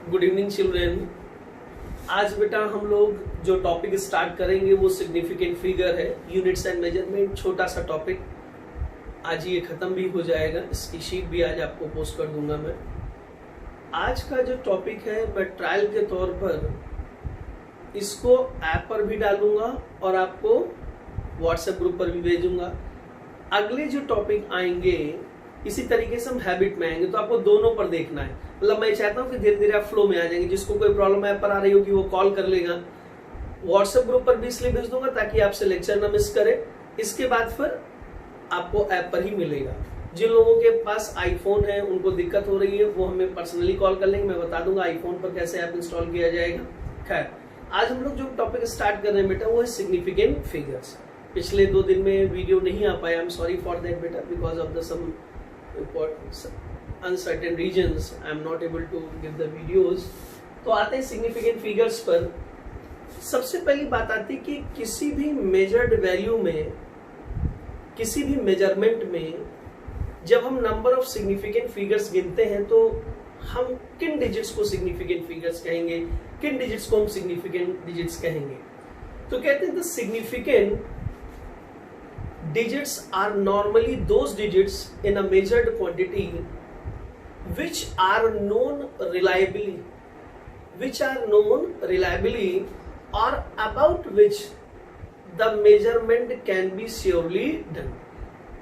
Good evening children. आज बेटा हम लोग जो टॉपिक स्टार्ट करेंगे वो सिग्निफिकेंट फिगर है, यूनिट्स एंड मेजरमेंट। छोटा सा टॉपिक, आज ये खत्म भी हो जाएगा। इसकी शीट भी आज आपको पोस्ट कर दूंगा मैं। आज का जो टॉपिक है मैं ट्रायल के तौर पर इसको ऐप पर भी डालूंगा और आपको व्हाट्सएप ग्रुप पर भी भेजूंगा। अगले जो टॉपिक आएंगे इसी तरीके से हम हैबिट में आएंगे, तो आपको दोनों पर देखना है। मतलब मैं चाहता हूँ कि धीरे धीरे आप फ्लो में आ जाएंगे। जिसको कोई प्रॉब्लम ऐप पर आ रही होगी वो कॉल कर लेगा। व्हाट्सएप ग्रुप पर भी इसलिए भेज दूंगा ताकि आपसे लेक्चर ना मिस करे। इसके बाद फिर आपको ऐप पर ही मिलेगा। जिन लोगों के पास आईफोन है उनको दिक्कत हो रही है वो हमें पर्सनली कॉल कर लेंगे, मैं बता दूंगा आईफोन पर कैसे ऐप इंस्टॉल किया जाएगा। खैर, आज हम लोग जो टॉपिक स्टार्ट कर रहे हैं बेटा वो है सिग्निफिकेंट फिगर्स। पिछले 2 दिन में वीडियो नहीं आ पाया, I am sorry for that बेटा, because of the some uncertain regions I am not able to give the videos। तो आते हैं सिग्निफिकेंट फिगर्स पर। सबसे पहली बात आती है कि किसी भी मेजर्ड वैल्यू में, किसी भी मेजरमेंट में जब हम नंबर ऑफ सिग्निफिकेंट फिगर्स गिनते हैं तो हम किन डिजिट्स को सिग्निफिकेंट फिगर्स कहेंगे, किन डिजिट्स को हम सिग्निफिकेंट डिजिट्स कहेंगे। तो कहते हैं the significant digits are normally those digits in a measured quantity which are known reliably, or about which the measurement can be surely done।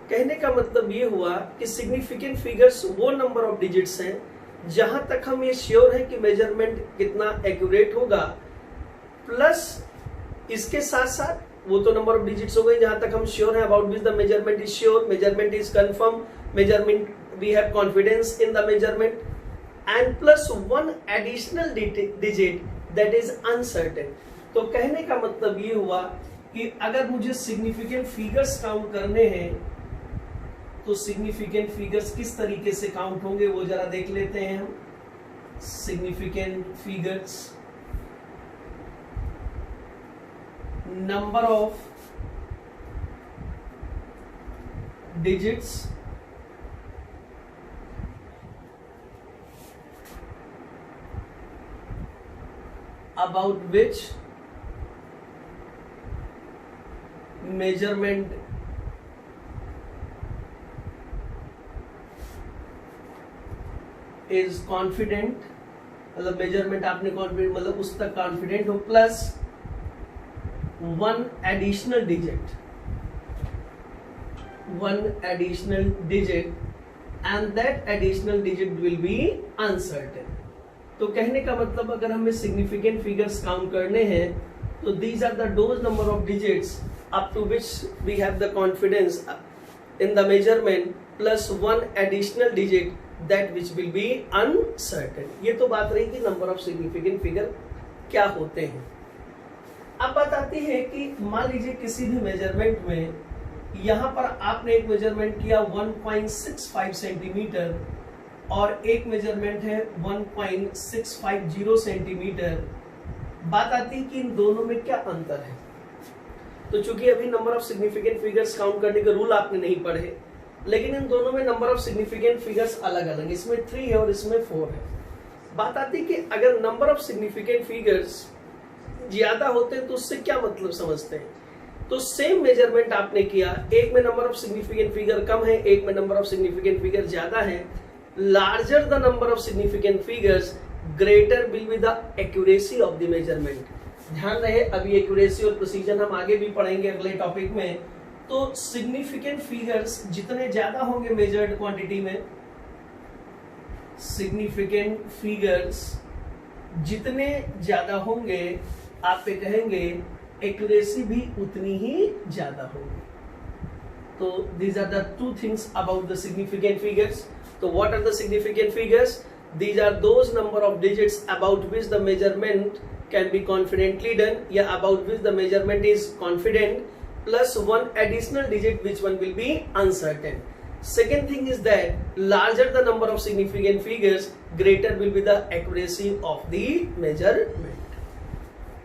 कहने का मतलब ये हुआ कि सिग्निफिकेंट फिगर्स वो नंबर ऑफ डिजिट्स हैं जहां तक हम ये श्योर है कि मेजरमेंट कितना एक्यूरेट होगा, प्लस इसके साथ साथ वो तो नंबर ऑफ डिजिट्स हो गई जहां तक हम श्योर हैं about which the measurement is sure, measurement is confirm, measurement we have confidence in the measurement, and plus one additional digit that is uncertain. तो कहने का मतलब ये हुआ कि अगर मुझे सिग्निफिकेंट फिगर्स काउंट करने हैं तो सिग्निफिकेंट फिगर्स किस तरीके से काउंट होंगे वो जरा देख लेते हैं हम। Significant figures, number of digits about which measurement is confident, मतलब मेजरमेंट आपने कॉन्फिडेंट मतलब उस तक कॉन्फिडेंट हो, plus one additional digit and that additional digit will be uncertain। तो कहने का मतलब अगर हमें सिग्निफिकेंट फिगर्स काउंट करने हैं तो these are the those number of digits up to which we have the confidence in the measurement plus one additional digit that which will be uncertain। ये तो बात रही कि नंबर ऑफ सिग्निफिकेंट फिगर क्या होते हैं। अब बात आती है कि मान लीजिए किसी भी मेजरमेंट में यहां पर आपने एक मेजरमेंट किया 1.65 सेंटीमीटर और एक मेजरमेंट है 1.650 सेंटीमीटर। बात आती है कि इन दोनों में क्या अंतर है। तो चूंकि अभी number of significant figures count करने के रूल आपने नहीं पढ़े, लेकिन इन दोनों में नंबर ऑफ सिग्निफिकेंट फिगर्स अलग अलग, इसमें 3 है और इसमें 4 है। बात आती है कि अगर नंबर ऑफ सिग्निफिकेंट फिगर्स ज्यादा होते हैं तो उससे क्या मतलब समझते हैं। तो सेम मेजरमेंट आपने किया, एक में नंबर ऑफ सिग्निफिकेंट फिगर कम है, एक में नंबर ऑफ सिग्निफिकेंट फिगर ज्यादा है। Larger the number of significant figures greater will be the accuracy of the measurement. ध्यान रहे, अभी एक्यूरेसी और प्रिसीजन हम आगे भी पढ़ेंगे अगले टॉपिक में। तो सिग्निफिकेंट फिगर्स जितने ज्यादा होंगे मेजर्ड क्वांटिटी में, सिग्निफिकेंट फिगर्स जितने ज्यादा होंगे आप पे कहेंगे एक्यूरेसी भी उतनी ही ज्यादा होगी। तो these are the 2 things about the significant figures। तो what are the significant figures? These are those number of digits about which the measurement can be confidently done, या about which the measurement is confident plus one additional digit which one will be uncertain। Second thing is that larger the number of significant figures, greater will be the accuracy of the measurement।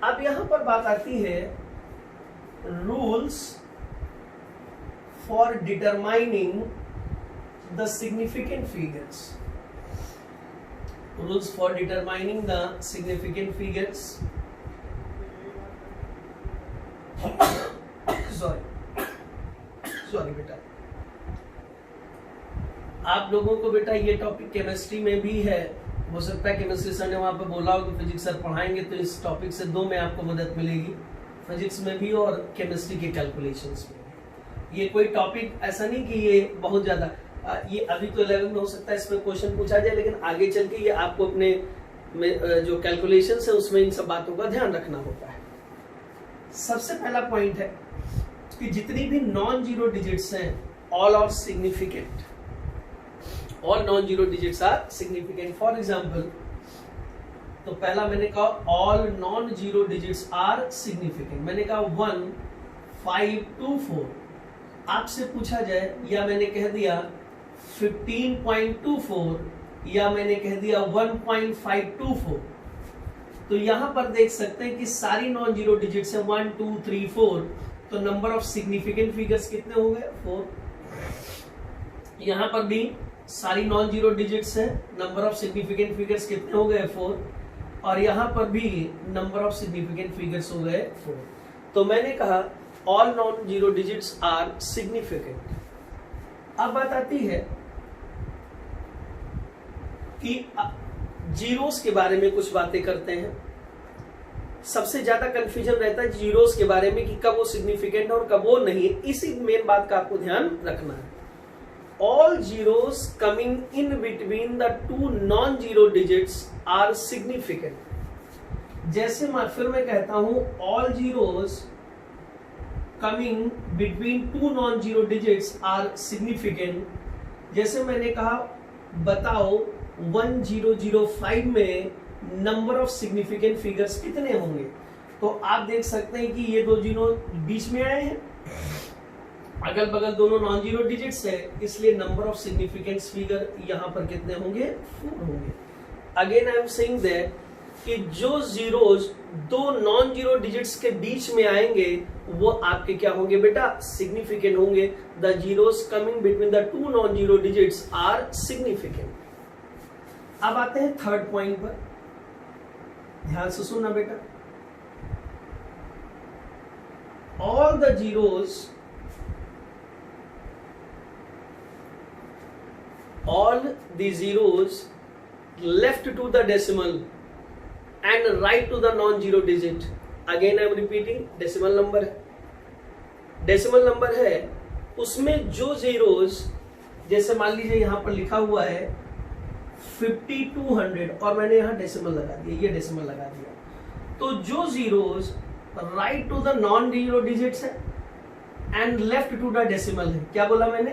अब यहां पर बात आती है rules for determining the significant figures. rules for determining the significant figures. sorry बेटा, आप लोगों को बेटा ये टॉपिक केमिस्ट्री में भी है, हो सकता है केमिस्ट्री सर ने वहां पे बोला हो कि फिजिक्स सर पढ़ाएंगे, तो इस टॉपिक से दो में आपको मदद मिलेगी, फिजिक्स में भी और केमिस्ट्री के कैलकुलेशंस में। ये कोई टॉपिक ऐसा नहीं कि ये बहुत ज्यादा, ये अभी तो 11 में हो सकता है इसमें क्वेश्चन पूछा जाए, लेकिन आगे चल के ये आपको अपने जो कैलकुलेशंस है उसमें इन सब बातों का ध्यान रखना होता है। सबसे पहला पॉइंट है कि जितनी भी नॉन जीरो डिजिट्स हैं all are significant, all non zero digits are significant. For example, तो पहला मैंने कहा all non zero digits are significant, मैंने कहा 1, 5, 2, 4। आपसे पूछा जाए या मैंने कह दिया 15.24 या मैंने कह दिया 1.524, तो यहां पर देख सकते हैं कि सारी नॉन जीरो डिजिट्स है 1, 2, 3, 4, तो नंबर ऑफ सिग्निफिकेंट फिगर्स कितने हो गए 4। यहां पर भी सारी नॉन जीरो डिजिट्स है, नंबर ऑफ सिग्निफिकेंट फिगर्स कितने हो गए 4, और यहां पर भी नंबर ऑफ सिग्निफिकेंट फिगर्स हो गए 4। तो मैंने कहा all non zero digits are significant. अब बात आती है कि जीरोस के बारे में कुछ बातें करते हैं। सबसे ज्यादा कंफ्यूजन रहता है जीरोस के बारे में कि कब वो सिग्निफिकेंट है और कब वो नहीं है, इसी मेन बात का आपको ध्यान रखना है। All zeros coming in between the two non zero digits are significant. जैसे फिर मैं कहता हूं all zeros coming between two non zero digits are significant. जैसे मैंने कहा बताओ 1005 में नंबर ऑफ सिग्निफिकेंट फिगर्स कितने होंगे, तो आप देख सकते हैं कि ये दो जीरो बीच में आए हैं, अगल बगल दोनों नॉन जीरो डिजिट्स है, इसलिए नंबर ऑफ सिग्निफिकेंट फिगर यहां पर कितने होंगे 4 होंगे। Again I am saying that कि जो जीरोस दो नॉन जीरो डिजिट्स के बीच में आएंगे वो आपके क्या होंगे बेटा सिग्निफिकेंट होंगे। The zeros coming between the two non zero digits are significant. अब आते हैं थर्ड पॉइंट पर, ध्यान से सुनना बेटा। All the zeros, all the zeros left to the decimal and right to the non-zero digit. Again I am repeating, decimal number है, decimal number है, उसमें जो zeros, जैसे मान लीजिए यहां पर लिखा हुआ है 5200 और मैंने यहां डेसिमल लगा दिया, ये डेसिमल लगा दिया, तो जो zeros right to the non zero digits है and left to the decimal है, क्या बोला मैंने,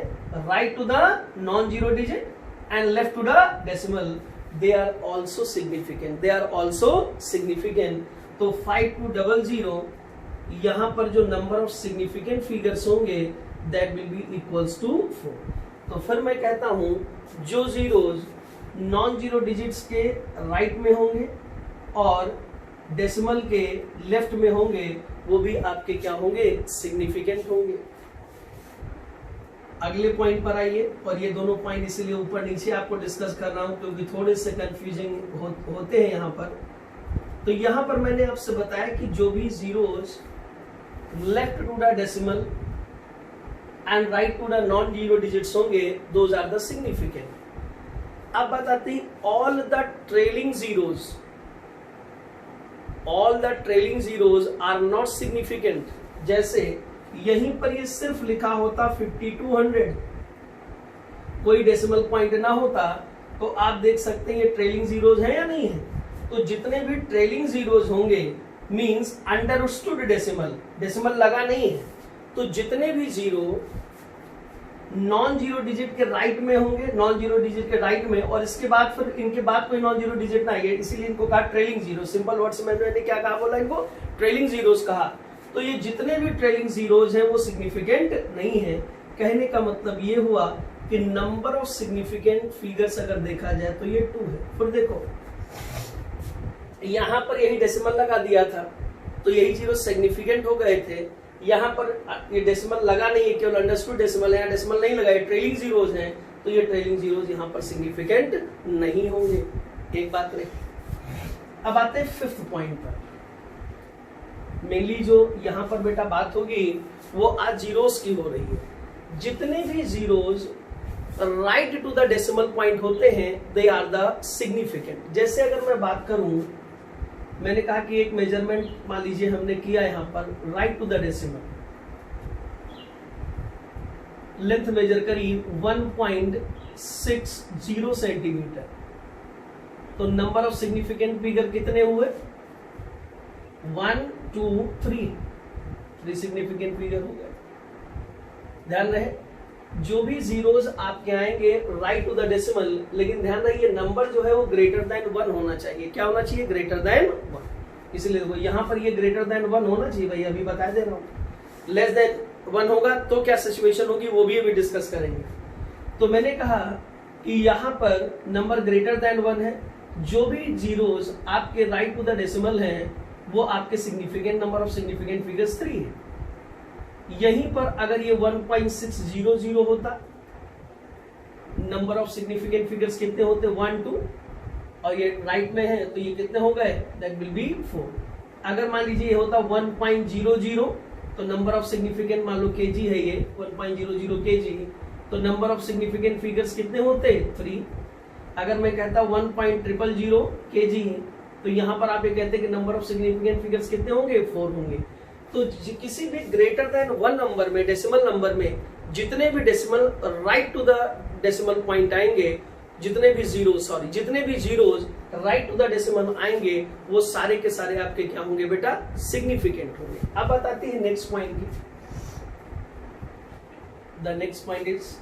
right to the non zero digit and left to the decimal, they are also significant, they are also significant. तो 5200 यहां पर जो number of significant figures होंगे that will be equals to 4। तो फिर मैं कहता हूं जो जीरोस नॉन जीरो डिजिट्स के राइट में होंगे और डेसिमल के लेफ्ट में होंगे वो भी आपके क्या होंगे सिग्निफिकेंट होंगे। अगले पॉइंट पर आइए, और ये दोनों पॉइंट इसलिए ऊपर नीचे आपको डिस्कस कर रहा हूं क्योंकि थोड़े से कंफ्यूजिंग होते हैं यहां पर। तो यहां पर मैंने आपसे बताया कि जो भी zeros left to the decimal and right to the non zero digits होंगे दोज आर द सिग्निफिकेंट। अब बात आती all the trailing zeros, all the trailing zeros are not significant. जैसे यहीं पर ये सिर्फ लिखा होता 5200, कोई डेसिमल पॉइंट ना होता, तो आप देख सकते हैं ये ट्रेलिंग जीरोस है या नहीं है। तो जितने भी ट्रेलिंग जीरोस होंगे मींस अंडरस्टूड डेसिमल, डेसिमल लगा नहीं है, तो जितने भी जीरो नॉन जीरो डिजिट के राइट में होंगे, नॉन जीरो डिजिट के राइट में, और इसके बाद फिर इनके बाद कोई नॉन जीरो डिजिट ना आएगा, इसीलिए इनको कहा ट्रेलिंग जीरो। सिंपल वर्ड्स में मैंने क्या कहा बोला, इनको ट्रेलिंग जीरोस कहा। तो ये जितने भी ट्रेलिंग जीरोस हैं वो सिग्निफिकेंट नहीं है। कहने का मतलब ये हुआ कि नंबर ऑफ सिग्निफिकेंट फिगर्स अगर देखा जाए तो ये 2 है। फिर देखो यहां पर यही डेसिमल लगा दिया था तो यही जीरो सिग्निफिकेंट हो गए थे, यहाँ पर ये डेसिमल लगा नहीं है, केवल अंडरस्टूड डेसिमल है, डेसिमल नहीं लगा, ट्रेलिंग जीरोस हैं, तो ये ट्रेलिंग जीरोस यहाँ पर सिग्निफिकेंट नहीं होंगे। एक बात रही। अब आते हैं फिफ्थ पॉइंट पर। मेनली जो यहां पर बेटा बात होगी वो आज जीरोस की हो रही है। जितने भी zeros right to the decimal point होते हैं दे आर द सिग्निफिकेंट। जैसे अगर मैं बात करूं, मैंने कहा कि एक मेजरमेंट मान लीजिए हमने किया यहां पर right to the decimal, length measure करी 1.60 सेंटीमीटर, तो नंबर ऑफ सिग्निफिकेंट फिगर कितने हुए? 1 2 3 सिग्निफिकेंट फिगर हो गए। ध्यान रहे, जो भी जीरोस आपके आएंगे राइट टू द डेसिमल, लेकिन ध्यान रहे नंबर जो है वो ग्रेटर देन 1 होना चाहिए। क्या होना चाहिए? Greater than 1। इसलिए देखो यहां पर ये ग्रेटर देन 1 होना चाहिए भाई, अभी बता दे रहा हूं। लेस देन 1 होगा तो क्या सिचुएशन होगी वो भी अभी डिस्कस करेंगे। तो मैंने कहा कि यहां पर नंबर ग्रेटर देन 1 है, जो भी जीरोस आपके राइट टू द डेसिमल हैं वो आपके significant number of significant figures 3 है। यहीं पर अगर ये 1.600 होता, नंबर ऑफ सिग्निफिकेंट फिगर्स कितने होते? 1 2, और ये राइट में है तो ये कितने हो गए? That will B 4। अगर मान लीजिए ये होता 1.00, तो नंबर ऑफ सिग्निफिकेंट मान लो केजी है ये 1.00 केजी, तो नंबर ऑफ सिग्निफिकेंट फिगर्स कितने होते? 3। अगर मैं कहता 1.000 केजी, तो यहां पर आप ये कहते हैं कि नंबर ऑफ सिग्निफिकेंट फिगर्स कितने होंगे? 4 होंगे। तो किसी भी ग्रेटर देन 1 नंबर में, डेसिमल नंबर में जितने भी decimal right to the decimal point आएंगे, जितने भी zeros right to the decimal आएंगे, वो सारे के सारे आपके क्या होंगे बेटा? सिग्निफिकेंट होंगे। अब बात आती है नेक्स्ट पॉइंट की। द नेक्स्ट पॉइंट इज,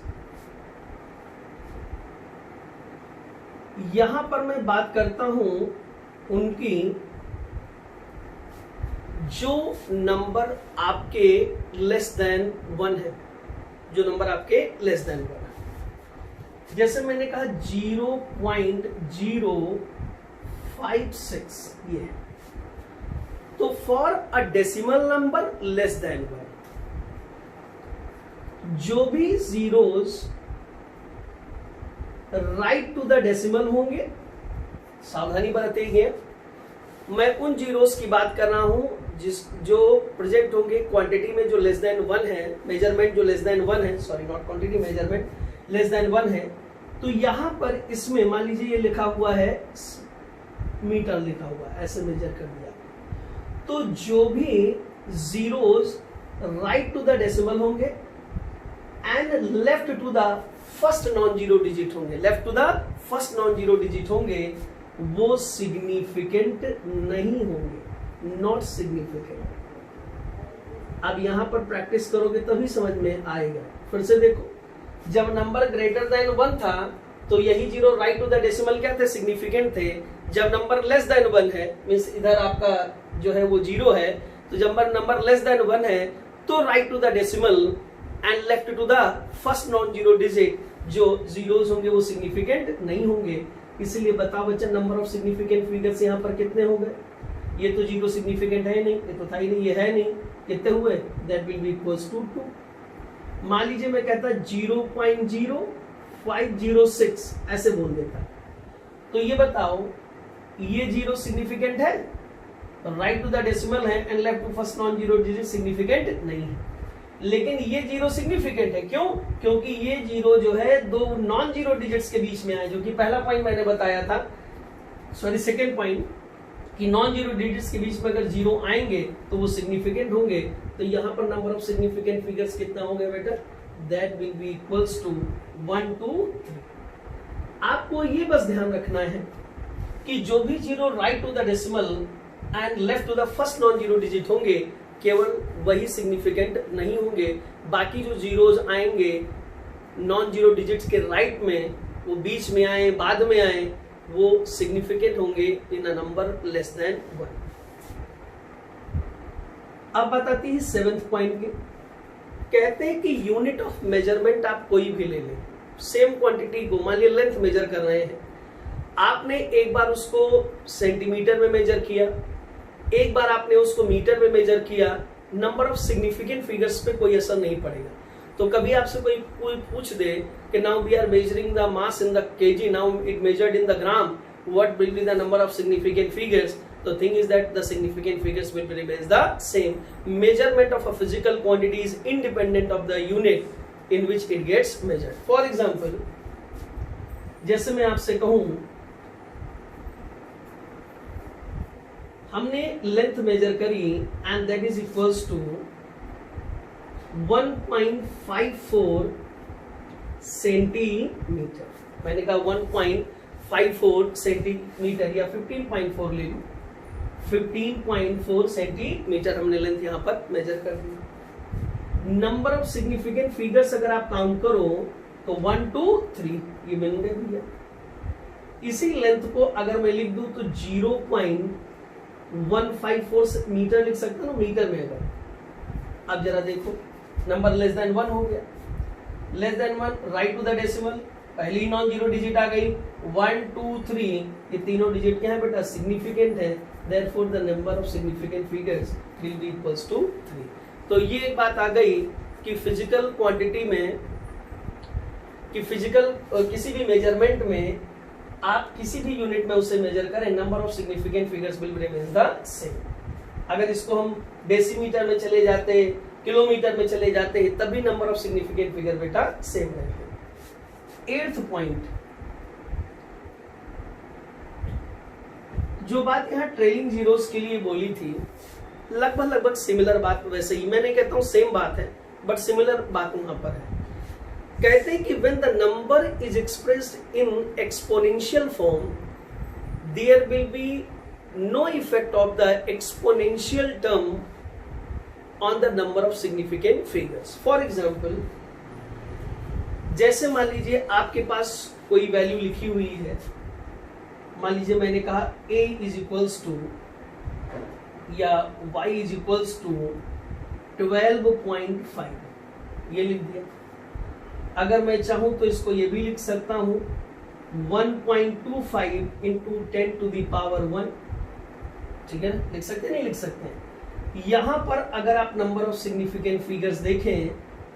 यहां पर मैं बात करता हूं उनकी जो नंबर आपके लेस देन 1 है, जो नंबर आपके लेस देन 1 है। जैसे मैंने कहा 0.056 ये है, तो for a decimal number less than 1, जो भी zeros right to the decimal होंगे, सावधानी बरतेंगे, मैं उन जीरोस की बात कर रहा हूं जो प्रेजेंट होंगे क्वांटिटी में जो लेस देन 1 है, मेजरमेंट जो लेस देन 1 है, sorry not quantity, measurement less than 1 है। तो यहां पर इसमें मान लीजिए ये लिखा हुआ है मीटर, लिखा हुआ है, ऐसे मेजर कर दिया, तो जो भी zeros right to the decimal होंगे and left to the first non zero digit होंगे, left to the first non zero digit होंगे, वो सिग्निफिकेंट नहीं होंगे, नॉट सिग्निफिकेंट। अब यहां पर प्रैक्टिस करोगे तभी समझ में आएगा। फिर से देखो, जब नंबर ग्रेटर देन 1 था तो यही zero right to the decimal क्या थे? सिग्निफिकेंट थे। जब नंबर लेस देन 1 है, मींस इधर आपका जो है वो 0 है, तो जब नंबर लेस देन 1 है तो right to the decimal and left to the first non zero digit जो जीरोस होंगे वो सिग्निफिकेंट नहीं होंगे। इसलिए बताओ बच्चा, नंबर ऑफ सिग्निफिकेंट फिगर्स यहाँ पर कितने हो गए? ये तो 0 सिग्निफिकेंट है नहीं, ये तो था ही नहीं, ये है नहीं, कितने हुए? That will be equals to 2। मान लीजिए मैं कहता 0.0506 ऐसे बोल देता, तो ये बताओ ये 0 सिग्निफिकेंट है, राइट टू द डेसिमल है and left to first non zero digit significant नहीं है। लेकिन ये 0 सिग्निफिकेंट है, क्यों? क्योंकि ये 0 जो है दो नॉन जीरो डिजिट्स के बीच में आए, जो कि पहला पॉइंट मैंने बताया था, सॉरी सेकेंड पॉइंट, कि नॉन जीरो डिजिट्स के बीच में अगर 0 आएंगे तो वो सिग्निफिकेंट होंगे। तो यहां पर नंबर ऑफ सिग्निफिकेंट फिगर्स कितना हो गया बेटा? That will be equals to 1 2 3। आपको ये बस ध्यान रखना है कि जो भी 0 right to the decimal and left to the first non zero digit होंगे, केवल वही सिग्निफिकेंट नहीं होंगे। बाकी जो जीरोस आएंगे नॉन जीरो डिजिट्स के राइट में, वो बीच में आए, बाद में आए, वो सिग्निफिकेंट होंगे इन अ नंबर लेस देन 1। अब बताती है 7th पॉइंट के, कहते हैं कि यूनिट ऑफ मेजरमेंट आप कोई भी ले लें, सेम क्वांटिटी को, मान लीजिए लेंथ मेजर कर रहे हैं, आपने एक बार उसको सेंटीमीटर में मेजर किया, एक बार आपने उसको मीटर में मेजर किया, नंबर ऑफ सिग्निफिकेंट फिगर्स पे कोई असर नहीं पड़ेगा। तो कभी आपसे कोई पूछ दे कि now we are measuring the mass in the KG, now it measured in the gram, what will be the number of significant figures? The thing is that the significant figures will remain the same. Measurement of a physical quantity is independent of the unit in which it gets measured. For example, जैसे मैं आपसे कहूं हमने length measure करी and that is equals to 1.54 centimetre. मैंने कहा 1.54 centimetre या 15.4 ले लूं. 15.4 सेंटीमीटर हमने लेंथ यहां पर मेजर कर दी. नंबर ऑफ सिग्निफिकेंट फिगर्स अगर आप काउंट करो तो 1 2 3 ये मिलेंगे भैया. इसी लेंथ को अगर मैं लिख दूं तो 0.154 मीटर लिख सकता हूं मीटर में. अगर अब जरा देखो नंबर लेस देन 1 हो गया. Less than 1 right to the decimal. पहली नॉन जीरो डिजिट आ गई 1 2 3. ये तीनों डिजिट क्या है बेटा? सिग्निफिकेंट है. Therefore the number of significant figures will be equals to 3. तो ये एक बात आ गई कि फिजिकल क्वांटिटी में कि फिजिकल किसी भी मेजरमेंट में आप किसी भी यूनिट में उसे मेजर करें, number of significant figures will remain the same. अगर इसको हम डेसीमीटर में चले जाते, किलोमीटर में चले जाते, तब भी नंबर ऑफ सिग्निफिकेंट फिगर बेटा सेम रहेंगे. 8th पॉइंट, जो बात यहाँ ट्रेलिंग जीरोस के लिए बोली थी लगभग सिमिलर बात. वैसे ही मैं नहीं कहता हूं सेम बात है, बट सिमिलर बात वहां पर है. कहते हैं कि when the number is expressed in exponential form, there will be no effect of the exponential term on the number of significant figures. For example, जैसे मान लीजिए आपके पास कोई वैल्यू लिखी हुई है. मान लीजिए मैंने कहा a is equals to या y is equals to 12.5 ये लिख दिया. अगर मैं चाहूं तो इसको ये भी लिख सकता हूं 1.25 इंटू 10 टू द पावर 1. ठीक है ना? लिख सकते हैं नहीं लिख सकते हैं. यहां पर अगर आप नंबर ऑफ सिग्निफिकेंट फिगर्स देखें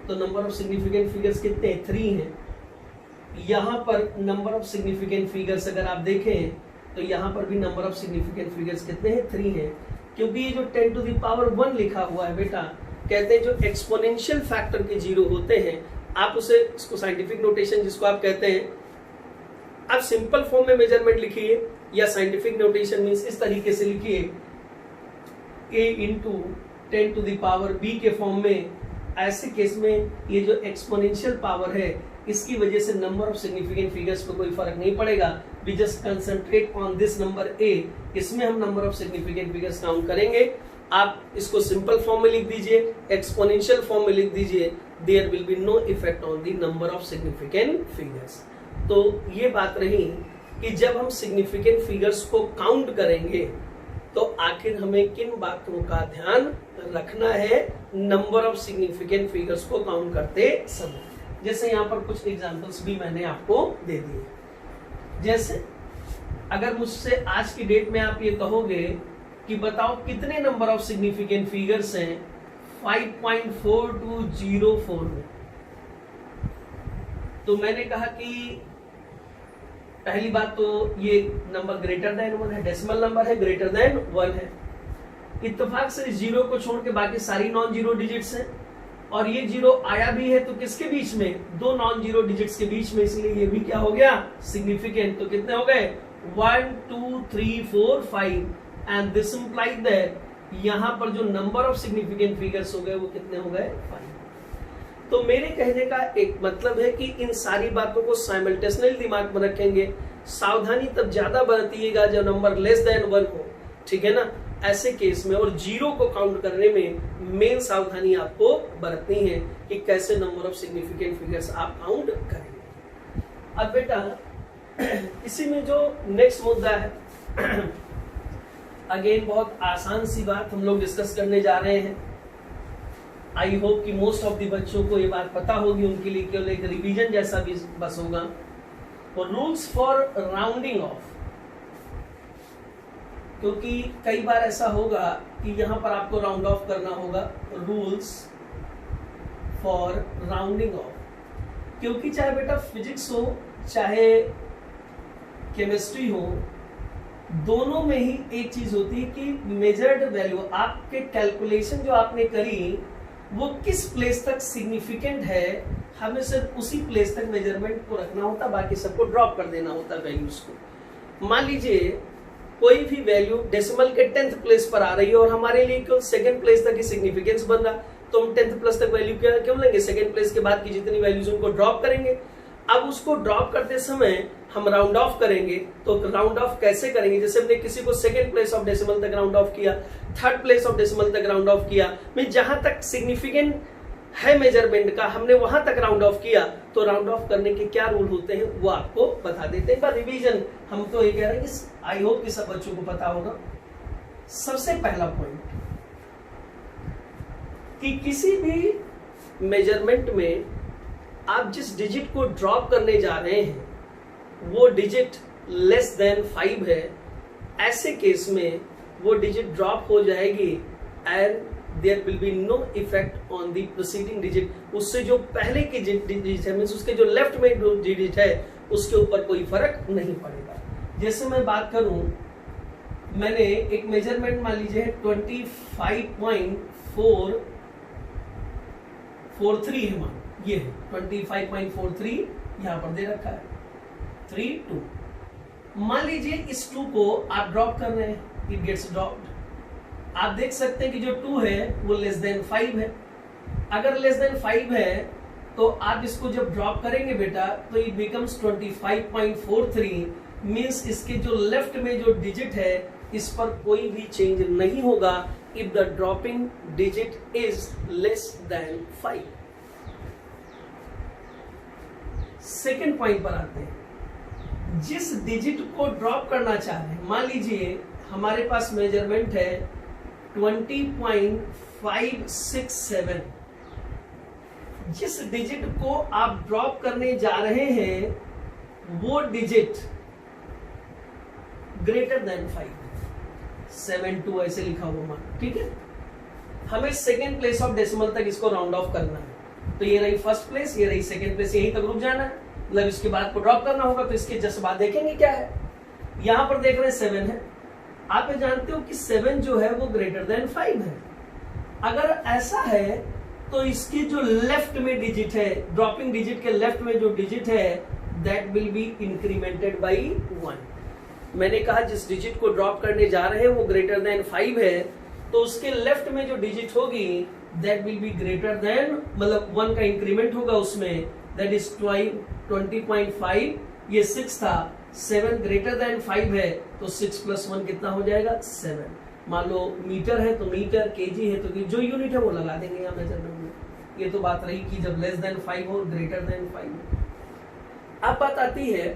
तो नंबर ऑफ सिग्निफिकेंट फिगर्स कितने? 3 हैं. यहां पर नंबर ऑफ सिग्निफिकेंट फिगर्स अगर आप देखें तो यहां पर भी नंबर ऑफ सिग्निफिकेंट फिगर्स कितने हैं? 3 हैं. क्योंकि ये जो 10 टू द पावर 1 लिखा हुआ है बेटा, कहते हैं जो एक्सपोनेंशियल फैक्टर के जीरो होते हैं, आप उसे इसको साइंटिफिक नोटेशन जिसको आप कहते हैं, आप सिंपल फॉर्म में मेजरमेंट लिखिए या साइंटिफिक नोटेशन मींस इस तरीके से लिखिए a into 10 to the power b के फॉर्म में. ऐसे केस में ये जो एक्सपोनेंशियल पावर है इसकी वजह से नंबर ऑफ सिग्निफिकेंट फिगर्स पे कोई फर्क नहीं पड़ेगा. We just concentrate on this number a. इसमें हम number of significant figures count करेंगे. आप इसको सिंपल फॉर्म में लिख दीजिए, एक्सपोनेंशियल फॉर्म में लिख दीजिए. There will be no effect on the number of significant figures. तो ये बात रही कि जब हम सिग्निफिकेंट फिगर्स को काउंट करेंगे तो आखिर हमें किन बातों का ध्यान रखना है नंबर ऑफ सिग्निफिकेंट फिगर्स को काउंट करते समय. जैसे यहाँ पर कुछ एग्जांपल्स भी मैंने आपको दे दिए. जैसे अगर मुझसे आज की डेट में आप ये कहोगे कि बताओ कितने नंबर ऑफ सिग्निफिकेंट फिगर्स हैं 5.4204 में, तो मैंने कहा कि पहली बात तो ये नंबर ग्रेटर देन 1 है, डेसिमल नंबर है, ग्रेटर देन 1 है. इत्तेफाक से जीरो को छोड़ के बाकी सारी नॉन जीरो डिजिट्स हैं. और ये जीरो आया भी है तो किसके बीच में? 2 नॉन जीरो डिजिट्स के बीच में, इसलिए ये भी क्या हो गया? सिग्निफिकेंट. तो कितने हो गए? 1 2 3 4 5. एंड दिस इंप्लाइज दैट यहां पर जो नंबर ऑफ सिग्निफिकेंट फिगर्स हो गए वो कितने हो गए? 5. तो मेरे कहने का एक मतलब है कि इन सारी बातों को साइमल्टेनियसली दिमाग में रखेंगे. सावधानी तब ज्यादा बरतिएगा जब नंबर लेस देन 1 हो. ठीक है ना? ऐसे केस में और जीरो को काउंट करने में मेन सावधानी आपको बरतनी है कि कैसे नंबर ऑफ सिग्निफिकेंट फिगर्स आप काउंट करेंगे. अब बेटा इसी में जो नेक्स्ट मुद्दा है अगेन बहुत आसान सी बात हम लोग डिस्कस करने जा रहे हैं. आई होप कि मोस्ट ऑफ द बच्चों को ये बात पता होगी, उनके लिए केवल एक रिवीजन जैसा भी बस होगा. और रूल्स फॉर राउंडिंग ऑफ, क्योंकि कई बार ऐसा होगा कि यहां पर आपको राउंड ऑफ करना होगा. रूल्स फॉर राउंडिंग ऑफ, क्योंकि चाहे बेटा फिजिक्स हो, चाहे केमिस्ट्री हो, दोनों में ही एक चीज होती है कि मेजर्ड वैल्यू, आपके कैलकुलेशन जो आपने करी वो किस प्लेस तक सिग्निफिकेंट है, हमें सिर्फ उसी प्लेस तक मेजरमेंट को रखना होता, बाकी सबको ड्रॉप कर देना होता वैल्यूज को। मान लीजिए कोई भी वैल्यू डेसिमल के 10th प्लेस पर आ रही है और हमारे लिए केवल 2nd प्लेस तक ही सिग्निफिकेंस बन रहा, तो हम 10th प्लेस तक वैल्यू क्यों लेंगे, 2nd प्लेस के बाद की जितनी वैल्यूज उनको ड्रॉप करेंगे। अब उसको ड्रॉप करते समय हम राउंड ऑफ करेंगे, तो राउंड ऑफ कैसे करेंगे, जैसे हमने किसी को 2nd प्लेस ऑफ डेसिमल तक राउंड ऑफ किया, 3rd प्लेस ऑफ डेसिमल तक राउंड ऑफ किया, मैं जहां तक सिग्निफिकेंट है मेजरमेंट का हमने वहां तक राउंड ऑफ किया, तो राउंड ऑफ करने के क्या रूल होते हैं वो आपको बता देते हैं। रिवीजन हम तो ये कह रहे हैं कि आई होप कि सब बच्चों को पता होगा। सबसे पहला पॉइंट कि किसी भी मेजरमेंट में आप जिस डिजिट को ड्रॉप करने जा रहे हैं वो डिजिट लेस देन 5 है, ऐसे केस में वो डिजिट ड्रॉप हो जाएगी and there will be no effect on the preceding digit. उससे जो पहले की डिजिट है, मींस उसके जो लेफ्ट में जो डिजिट है उसके ऊपर कोई फर्क नहीं पड़ेगा। जैसे मैं बात करूं, मैंने एक मेजरमेंट मान लीजिए 25.443 है, मान ये है 25.43 यहां पर दे रखा है 32। मान लीजिए इस 2 को आप ड्रॉप कर रहे हैं, इट गेट्स ड्रॉप्ड। आप देख सकते हैं कि जो 2 है वो लेस देन 5 है। अगर लेस देन 5 है तो आप इसको जब ड्रॉप करेंगे बेटा तो इट बिकम्स 25.43, मींस इसके जो लेफ्ट में जो डिजिट है इस पर कोई भी चेंज नहीं होगा if the dropping digit is less than 5। Second point पर आते हैं, जिस डिजिट को ड्रॉप करना चाह रहे हैं, मान लीजिए हमारे पास मेजरमेंट है 20.567, जिस डिजिट को आप ड्रॉप करने जा रहे हैं वो डिजिट ग्रेटर देन 5, 7.2 ऐसे लिखा हुआ मान, ठीक है। हमें 2nd प्लेस ऑफ डेसिमल तक इसको राउंड ऑफ करना है, तो ये रही 1st प्लेस, ये रही 2nd प्लेस, यहीं तक रुक जाना है, मतलब इसके बाद को ड्रॉप करना होगा। तो इसके जस्ट बाद देखेंगे क्या है, यहां पर देख रहे हैं 7 है, आप ये जानते हो कि 7 जो है वो ग्रेटर देन 5 है। अगर ऐसा है तो इसकी जो लेफ्ट में डिजिट है, ड्रॉपिंग डिजिट के लेफ्ट में जो डिजिट है that will be incremented by 1। मैंने कहा जिस डिजिट को ड्रॉप करने जा रहे हैं वो ग्रेटर देन 5 है, तो उसके लेफ्ट में जो डिजिट होगी that will be greater than, मतलब 1 का इंक्रीमेंट होगा उसमें, दैट इज 20.5, ये 6 था, 7 ग्रेटर देन 5 है, तो 6 + 1 कितना हो जाएगा 7। मान लो मीटर है तो मीटर, केजी है तो जो यूनिट है वो लगा देंगे यहाँ मेजरमेंट में। ये तो बात रही कि जब लेस देन 5 हो, ग्रेटर देन 5 हो। अब बात आती है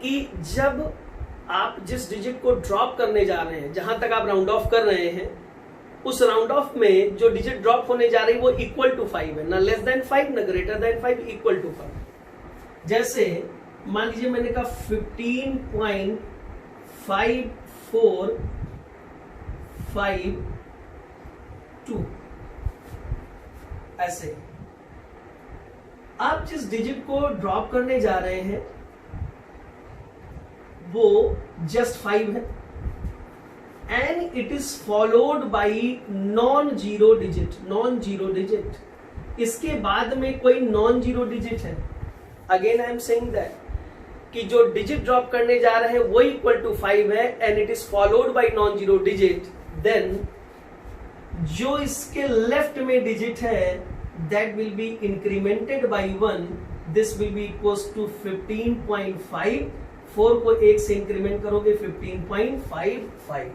कि जब आप जिस डिजिट को ड्रॉप करने जा रहे हैं, जहां तक आप राउंड ऑफ कर रहे हैं, उस राउंड ऑफ में जो डिजिट ड्रॉप होने जा रही है वो इक्वल टू 5 है, ना लेस देन 5 ना ग्रेटर देन 5, इक्वल टू 5। जैसे मान लीजिए मैंने कहा 15.545 ऐसे। आप जिस डिजिट को ड्रॉप करने जा रहे हैं वो जस्ट 5 है and it is followed by non zero digit. इसके बाद में कोई नॉन जीरो डिजिट है। Again I am saying that कि जो डिजिट ड्रॉप करने जा रहे हैं वो इक्वल टू 5 है and it is followed by non zero digit, then जो इसके लेफ्ट में डिजिट है that will be incremented by 1, this will be equals to 15.5। 4 को 1 से इंक्रीमेंट करोगे 15.55।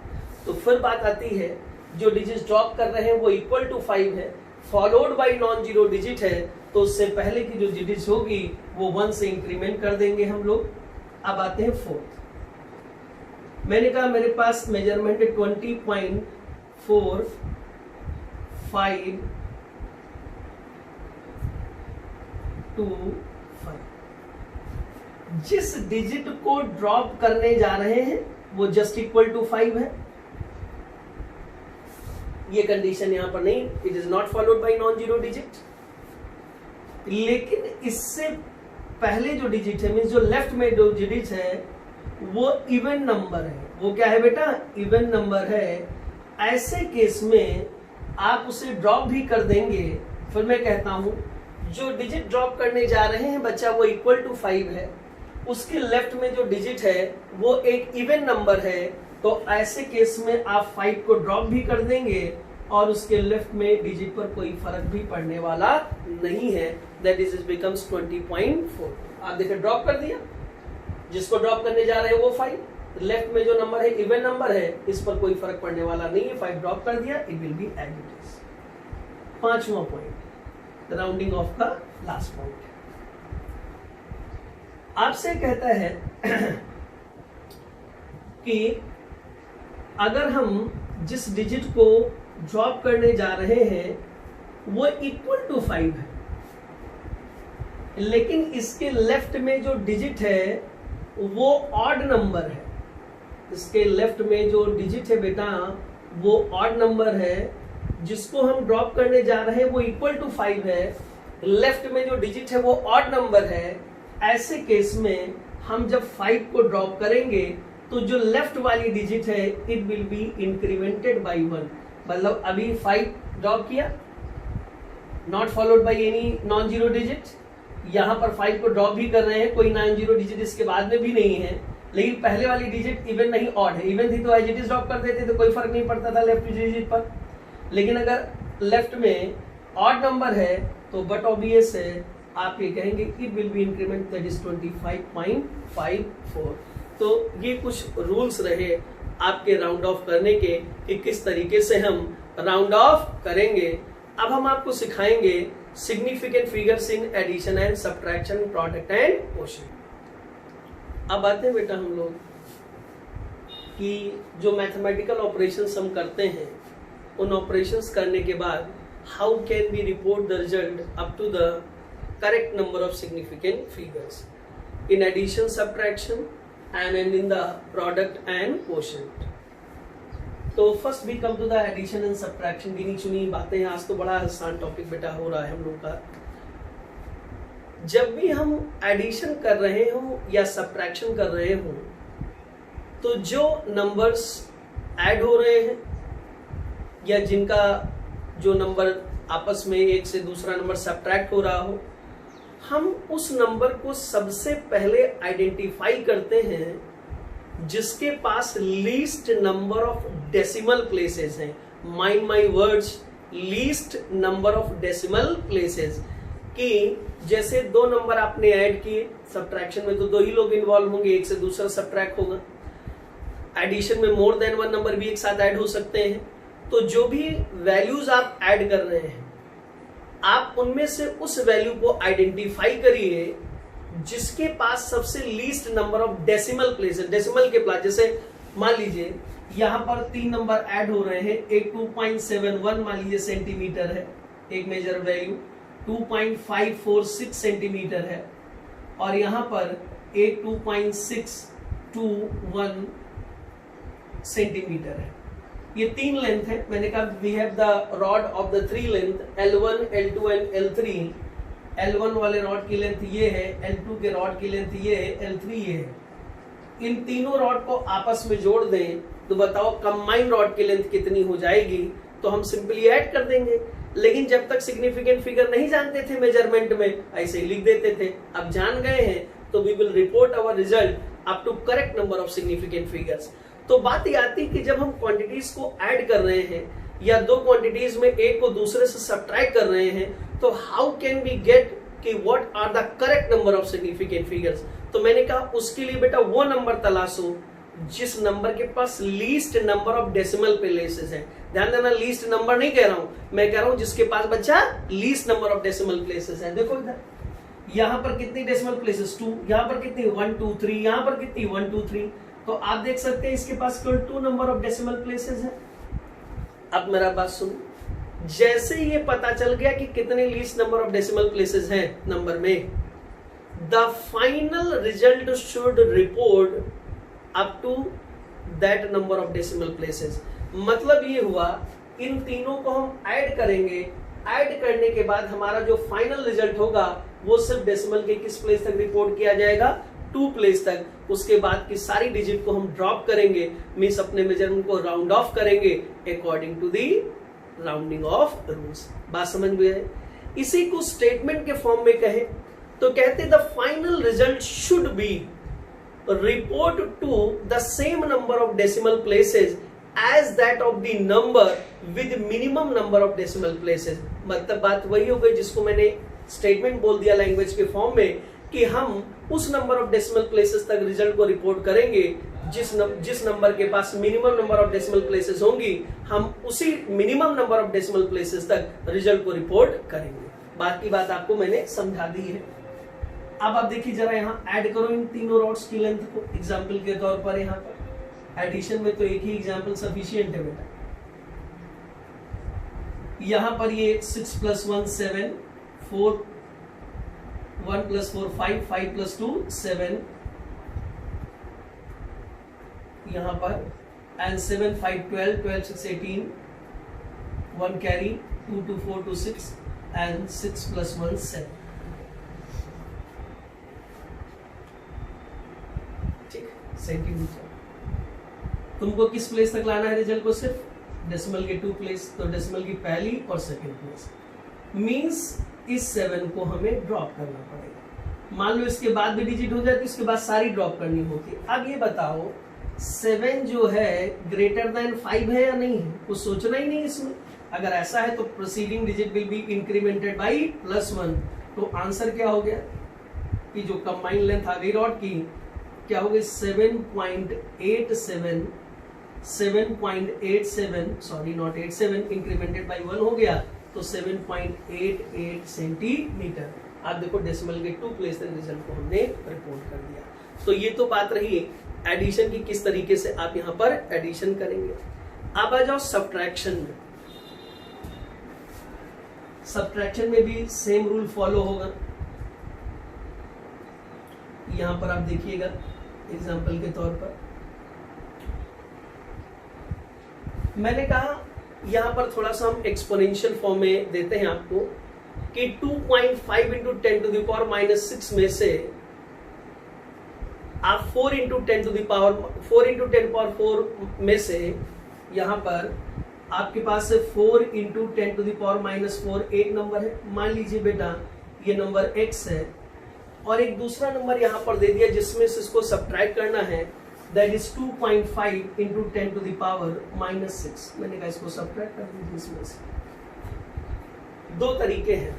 तो फिर बात आती है जो डिजिट ड्रॉप कर रहे हैं वो इक्वल टू 5 है, followed by non zero digit है, तो उससे पहले की जो डिजिट होगी वो 1 से इंक्रीमेंट कर देंगे हम लोग। अब आते हैं 4th। मैंने कहा मेरे पास मेजरमेंट है 20.455। जिस डिजिट को ड्रॉप करने जा रहे हैं वो जस्ट इक्वल टू 5 है, ये कंडीशन यहां पर नहीं, it is not followed bye non zero digit. लेकिन इससे पहले जो डिजिट है, मींस जो लेफ्ट में जो डिजिट है वो इवन नंबर है। वो क्या है बेटा? इवन नंबर है। ऐसे केस में आप उसे ड्रॉप भी कर देंगे। फिर मैं कहता हूं जो डिजिट ड्रॉप करने जा रहे हैं बच्चा वो इक्वल टू 5 है, उसके लेफ्ट में जो डिजिट है वो एक इवन नंबर है, तो ऐसे केस में आप 5 को ड्रॉप भी कर देंगे और उसके लेफ्ट में डिजिट पर कोई फर्क भी पड़ने वाला नहीं है। That is becomes 20.4। आप देखिए ड्रॉप कर दिया, जिसको ड्रॉप करने जा रहे हैं वो 5, लेफ्ट में जो नंबर है इवन नंबर है, इस पर कोई फर्क पड़ने वाला नहीं है। 5 ड्रॉप कर दिया, it will be as it is. 5वां point, the rounding off the last point. आपसे कहता है कि अगर हम जिस डिजिट को ड्रॉप करने जा रहे हैं वो इक्वल टू 5 है, लेकिन इसके लेफ्ट में जो डिजिट है वो ऑड नंबर है। इसके लेफ्ट में जो डिजिट है बेटा वो ऑड नंबर है, जिसको हम ड्रॉप करने जा रहे हैं वो इक्वल टू 5 है, लेफ्ट में जो डिजिट है वो ऑड नंबर है। ऐसे केस में हम जब 5 को ड्रॉप करेंगे तो जो लेफ्ट वाली डिजिट है it will be incremented by 1। मतलब अभी 5 ड्रॉप किया, not followed by any non zero digit, यहां पर 5 को ड्रॉप भी कर रहे हैं, कोई नॉन जीरो डिजिट इसके बाद में भी नहीं है, लेकिन पहले वाली डिजिट इवन नहीं ऑड है। इवन थी तो एज इट इज ड्रॉप कर देते तो कोई फर्क नहीं पड़ता था लेफ्ट डिजिट पर, लेकिन अगर लेफ्ट में ऑड नंबर है तो बट ऑब्वियस है आप ये कहेंगे it will B increment, that is 25.54। तो ये कुछ रूल्स रहे आपके राउंड ऑफ करने के कि किस तरीके से हम राउंड ऑफ करेंगे। अब हम आपको सिखाएंगे significant figures in addition and subtraction, product and quotient. अब आते हैं बेटा हम लोग कि जो मैथमेटिकल ऑपरेशंस हम करते हैं उन ऑपरेशंस करने के बाद how can we report the result up to the correct number of significant figures in addition, subtraction and in the product and quotient. तो फर्स्ट भी come to the addition and subtraction. गिनी चुनी बातें, आज तो बड़ा आसान टॉपिक बेटा हो रहा है हम लोग का। जब भी हम एडिशन कर रहे हो या सब्ट्रैक्शन कर रहे हो तो जो नंबर्स ऐड हो रहे हैं या जिनका जो नंबर आपस में एक से दूसरा नंबर सब्ट्रैक्ट हो रहा हो, हम उस नंबर को सबसे पहले आइडेंटिफाई करते हैं जिसके पास least number of decimal places हैं। Mind my words, least number of decimal places. कि जैसे 2 नंबर आपने ऐड किए, सब्ट्रैक्शन में तो 2 ही लोग इन्वॉल्व होंगे, एक से दूसरा सब्ट्रैक्ट होगा। एडिशन में मोर देन 1 नंबर भी एक साथ ऐड हो सकते हैं। तो जो भी वैल्यूज आप ऐड कर रहे हैं आप उनमें से उस वैल्यू को आइडेंटिफाई करिए जिसके पास सबसे least number of decimal places, decimal के पास। जैसे मान लीजिए यहां पर 3 नंबर ऐड हो रहे हैं, एक 2.71 मान लीजिए सेंटीमीटर है, एक मेजर वैल्यू 2.546 सेंटीमीटर है, और यहां पर एक 2.621 सेंटीमीटर है। ये 3 लेंथ है। मैंने कहा we have the rod of the 3 length L1, L2 and L3। L1 वाले रॉड की लेंथ ये है, L2 के रॉड की लेंथ ये है, L3 ये है। इन तीनों रॉड को आपस में जोड़ दें तो बताओ कंबाइंड रॉड की लेंथ कितनी हो जाएगी। तो हम सिंपली ऐड कर देंगे, लेकिन जब तक सिग्निफिकेंट फिगर नहीं जानते थे मेजरमेंट में, ऐसे ही लिख देते थे। अब जान गए हैं तो we will report our result up to correct number of significant figures. तो बात ये आती कि जब हम क्वांटिटीज को ऐड कर रहे हैं या 2 क्वांटिटीज में एक को दूसरे से सब्ट्रैक्ट कर रहे हैं, तो हाउ कैन वी गेट कि what are the correct number of significant figures. तो मैंने कहा उसके लिए बेटा वो नंबर तलाशो जिस नंबर के पास least number of decimal places है। ध्यान देना, लीस्ट नंबर नहीं कह रहा हूं, मैं कह रहा हूं जिसके पास बच्चा least number of decimal places है। देखो इधर यहां पर कितनी डेसिमल प्लेसेस 2, यहां पर कितनी 1 2 3, यहां पर कितनी 1 2 3। तो आप देख सकते हैं इसके पास केवल 2 नंबर ऑफ डेसिमल प्लेसेस है। अब मेरा बात सुनो, जैसे ये पता चल गया कि कितने least number of decimal places हैं नंबर में, the final result should report up to that number of decimal places. मतलब ये हुआ इन तीनों को हम ऐड करेंगे, ऐड करने के बाद हमारा जो फाइनल रिजल्ट होगा वो सिर्फ डेसिमल के किस प्लेस तक रिपोर्ट किया जाएगा, 2 प्लेस तक, उसके बाद की सारी डिजिट को हम ड्रॉप करेंगे, मीन्स अपने मेजरमेंट को राउंड ऑफ करेंगे according to the rounding off rules. बात समझ में है? इसी को स्टेटमेंट के फॉर्म में कहे तो कहते the final result should be report to the same number of decimal places as that of the number with minimum number of decimal places. मतलब बात वही हो गई जिसको मैंने स्टेटमेंट बोल दिया लैंग्वेज के फॉर्म में, कि हम उस नंबर ऑफ डेसिमल प्लेसेस तक रिजल्ट को रिपोर्ट करेंगे जिस नंबर के पास minimum number of decimal places होंगी, हम उसी minimum number of decimal places तक रिजल्ट को रिपोर्ट करेंगे। बाकी बात आपको मैंने समझा दी है। अब आप देखिए जरा यहाँ ऐड करो इन तीनों रॉड्स की लेंथ को एग्जाम्पल के तौर पर। यहाँ पर एडिशन में तो एक ही एग्जाम्पल सफिशियंट है बेटा। यहाँ पर ये 6 + 1 7, 4 1 + 4 5, 5 + 2 7, यहाँ पर एंड 7 5 12, 12 6 18, 1 कैरी 2 2 4 2 6 एंड 6 + 1 7। ठीक, सेंटीमीटर। तुमको किस प्लेस तक लाना है रिजल्ट को? सिर्फ डेसिमल के 2 प्लेस, तो डेसिमल की पहली और सेकंड प्लेस, मींस इस 7 को हमें ड्रॉप करना पड़ेगा। मान लो इसके बाद भी डिजिट हो जाए तो इसके बाद सारी ड्रॉप करनी होती। अब ये बताओ 7 जो है ग्रेटर देन 5 है या नहीं है? कुछ सोचना ही नहीं इसमें। अगर ऐसा है तो proceeding digit will be incremented by +1। तो आंसर क्या हो गया कि जो कंबाइंड लेंथ आ गई रॉड की क्या हो गई 7.87, 7.87 सॉरी नॉट 87 इंक्रीमेंटेड बाई 1 हो गया, तो 7.88 सेंटीमीटर। आप देखो डेसिमल के 2 प्लेस तक रिजल्ट को हमने रिपोर्ट कर दिया। तो ये तो बात रही एडिशन की, किस तरीके से आप यहाँ पर एडिशन करेंगे। अब आ जाओ सब्ट्रैक्शन में। सब्ट्रैक्शन में भी सेम रूल फॉलो होगा। यहां पर आप देखिएगा एग्जांपल के तौर पर मैंने कहा यहां पर थोड़ा सा हम एक्सपोनेंशियल फॉर्म में देते हैं आपको कि 2.5 × 10⁻⁻6 में से आप 4 × 10⁴ में से यहां पर आपके पास 4 × 10⁻⁻4 एक नंबर है। मान लीजिए बेटा ये नंबर x है और एक दूसरा नंबर यहां पर दे दिया जिसमें से इसको सब्ट्रैक्ट करना है, दैट इज 2.5 × 10⁻⁻6। मैंने कहा इसको सब्ट्रैक्ट कर दीजिए। इसमें से दो तरीके हैं।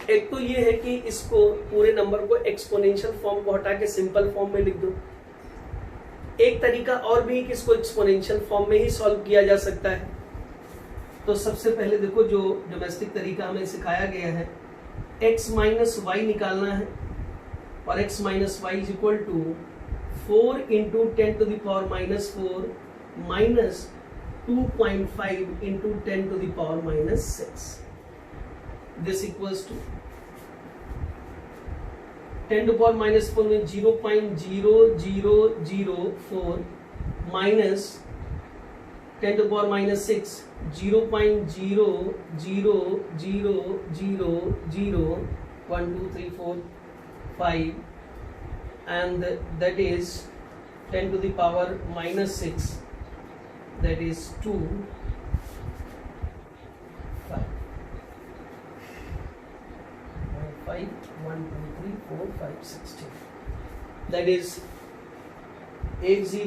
एक तो ये है कि इसको पूरे नंबर को एक्सपोनेंशियल फॉर्म को हटा के सिंपल फॉर्म में लिख दो। एक तरीका और भी कि इसको एक्सपोनेंशियल फॉर्म में ही सॉल्व किया जा सकता है। तो सबसे पहले देखो जो डोमेस्टिक तरीका हमें सिखाया गया है, x - y निकालना है और x - y = 4 × 10⁻⁻4 minus 2.5 × 10⁻⁻6। This equals to 10⁻⁻4 में 0.0004 minus 10⁻⁻6 0.00000 1 2 3 4 5 and that is 10⁻⁻6 that is 2 5 1 2 3 4 5 16 that is 80